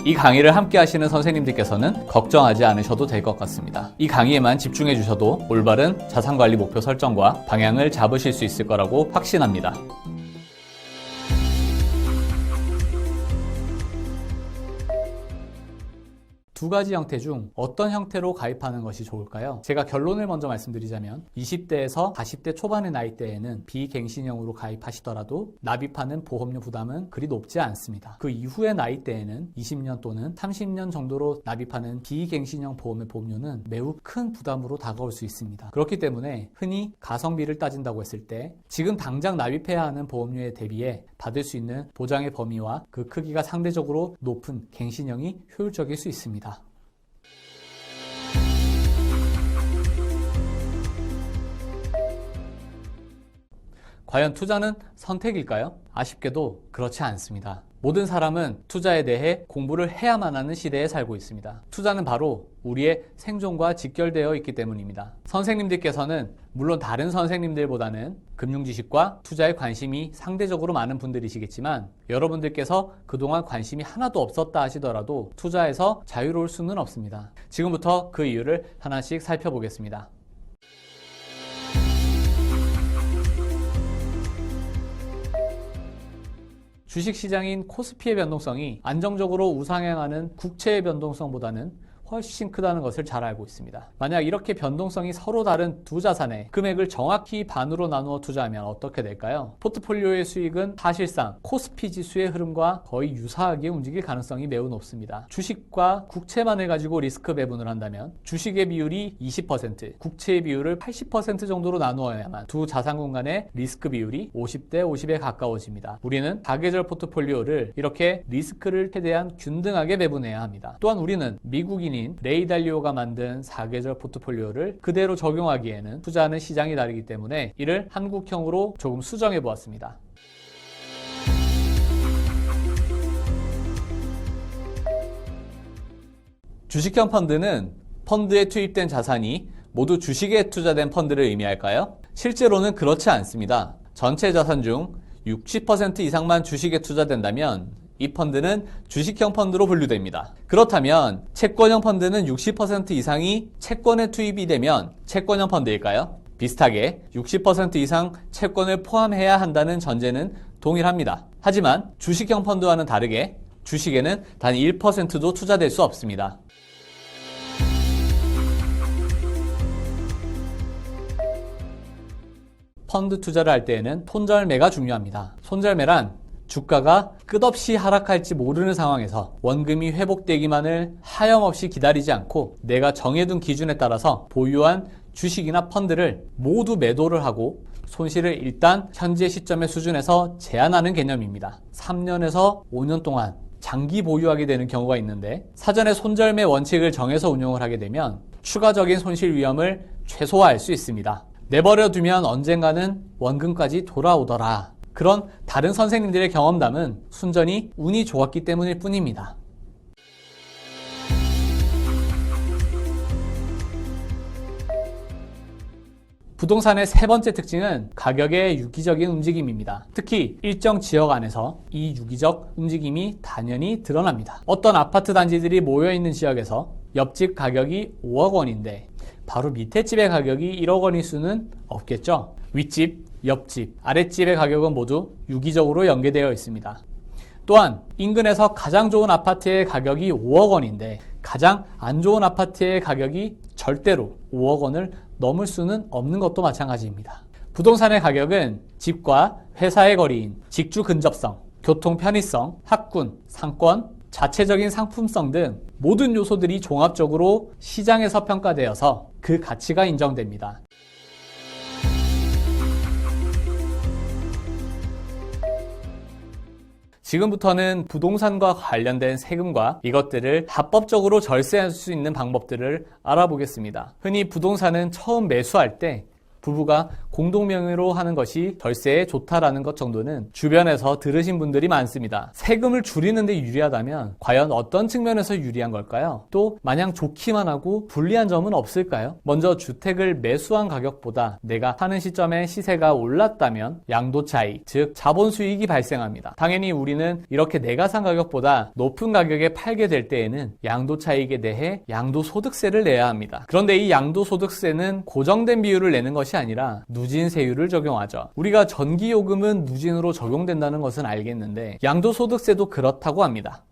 이 강의를 함께 하시는 선생님들께서는 걱정하지 않으셔도 될 것 같습니다. 이 강의에만 집중해 주셔도 올바른 자산관리 목표 설정과 방향을 잡으실 수 있을 거라고 확신합니다. 두 가지 형태 중 어떤 형태로 가입하는 것이 좋을까요? 제가 결론을 먼저 말씀드리자면 20대에서 40대 초반의 나이대에는 비갱신형으로 가입하시더라도 납입하는 보험료 부담은 그리 높지 않습니다. 그 이후의 나이대에는 20년 또는 30년 정도로 납입하는 비갱신형 보험의 보험료는 매우 큰 부담으로 다가올 수 있습니다. 그렇기 때문에 흔히 가성비를 따진다고 했을 때 지금 당장 납입해야 하는 보험료에 대비해 받을 수 있는 보장의 범위와 그 크기가 상대적으로 높은 갱신형이 효율적일 수 있습니다. 과연 투자는 선택일까요? 아쉽게도 그렇지 않습니다. 모든 사람은 투자에 대해 공부를 해야만 하는 시대에 살고 있습니다. 투자는 바로 우리의 생존과 직결되어 있기 때문입니다. 선생님들께서는 물론 다른 선생님들보다는 금융 지식과 투자에 관심이 상대적으로 많은 분들이시겠지만 여러분들께서 그동안 관심이 하나도 없었다 하시더라도 투자에서 자유로울 수는 없습니다. 지금부터 그 이유를 하나씩 살펴보겠습니다. 주식시장인 코스피의 변동성이 안정적으로 우상향하는 국채의 변동성보다는 훨씬 크다는 것을 잘 알고 있습니다. 만약 이렇게 변동성이 서로 다른 두 자산에 금액을 정확히 반으로 나누어 투자하면 어떻게 될까요? 포트폴리오의 수익은 사실상 코스피 지수의 흐름과 거의 유사하게 움직일 가능성이 매우 높습니다. 주식과 국채만을 가지고 리스크 배분을 한다면 주식의 비율이 20%, 국채의 비율을 80% 정도로 나누어야만 두 자산군 간의 리스크 비율이 50대 50에 가까워집니다. 우리는 사계절 포트폴리오를 이렇게 리스크를 최대한 균등하게 배분해야 합니다. 또한 우리는 미국인 레이 달리오가 만든 사계절 포트폴리오를 그대로 적용하기에는 투자하는 시장이 다르기 때문에 이를 한국형으로 조금 수정해 보았습니다. 주식형 펀드는 펀드에 투입된 자산이 모두 주식에 투자된 펀드를 의미할까요? 실제로는 그렇지 않습니다. 전체 자산 중 60% 이상만 주식에 투자된다면 이 펀드는 주식형 펀드로 분류됩니다. 그렇다면 채권형 펀드는 60% 이상이 채권에 투입이 되면 채권형 펀드일까요? 비슷하게 60% 이상 채권을 포함해야 한다는 전제는 동일합니다. 하지만 주식형 펀드와는 다르게 주식에는 단 1%도 투자될 수 없습니다. 펀드 투자를 할 때에는 손절매가 중요합니다. 손절매란 주가가 끝없이 하락할지 모르는 상황에서 원금이 회복되기만을 하염없이 기다리지 않고 내가 정해둔 기준에 따라서 보유한 주식이나 펀드를 모두 매도를 하고 손실을 일단 현재 시점의 수준에서 제한하는 개념입니다. 3년에서 5년 동안 장기 보유하게 되는 경우가 있는데 사전에 손절매 원칙을 정해서 운용을 하게 되면 추가적인 손실 위험을 최소화할 수 있습니다. 내버려 두면 언젠가는 원금까지 돌아오더라. 그런 다른 선생님들의 경험담은 순전히 운이 좋았기 때문일 뿐입니다. 부동산의 세 번째 특징은 가격의 유기적인 움직임입니다. 특히 일정 지역 안에서 이 유기적 움직임이 단연히 드러납니다. 어떤 아파트 단지들이 모여있는 지역에서 옆집 가격이 5억 원인데 바로 밑에 집의 가격이 1억 원일 수는 없겠죠. 윗집, 옆집, 아랫집의 가격은 모두 유기적으로 연계되어 있습니다. 또한 인근에서 가장 좋은 아파트의 가격이 5억 원인데 가장 안 좋은 아파트의 가격이 절대로 5억 원을 넘을 수는 없는 것도 마찬가지입니다. 부동산의 가격은 집과 회사의 거리인 직주 근접성, 교통 편의성, 학군, 상권, 자체적인 상품성 등 모든 요소들이 종합적으로 시장에서 평가되어서 그 가치가 인정됩니다. 지금부터는 부동산과 관련된 세금과 이것들을 합법적으로 절세할 수 있는 방법들을 알아보겠습니다. 흔히 부동산은 처음 매수할 때 부부가 공동명의로 하는 것이 절세에 좋다라는 것 정도는 주변에서 들으신 분들이 많습니다. 세금을 줄이는 데 유리하다면 과연 어떤 측면에서 유리한 걸까요? 또 마냥 좋기만 하고 불리한 점은 없을까요? 먼저 주택을 매수한 가격보다 내가 사는 시점에 시세가 올랐다면 양도차익, 즉 자본 수익이 발생합니다. 당연히 우리는 이렇게 내가 산 가격보다 높은 가격에 팔게 될 때에는 양도차익에 대해 양도소득세를 내야 합니다. 그런데 이 양도소득세는 고정된 비율을 내는 것이 아니라 누진세율을 적용하죠. 우리가 전기요금은 누진으로 적용된다는 것은 알겠는데 양도소득세도 그렇다고 합니다.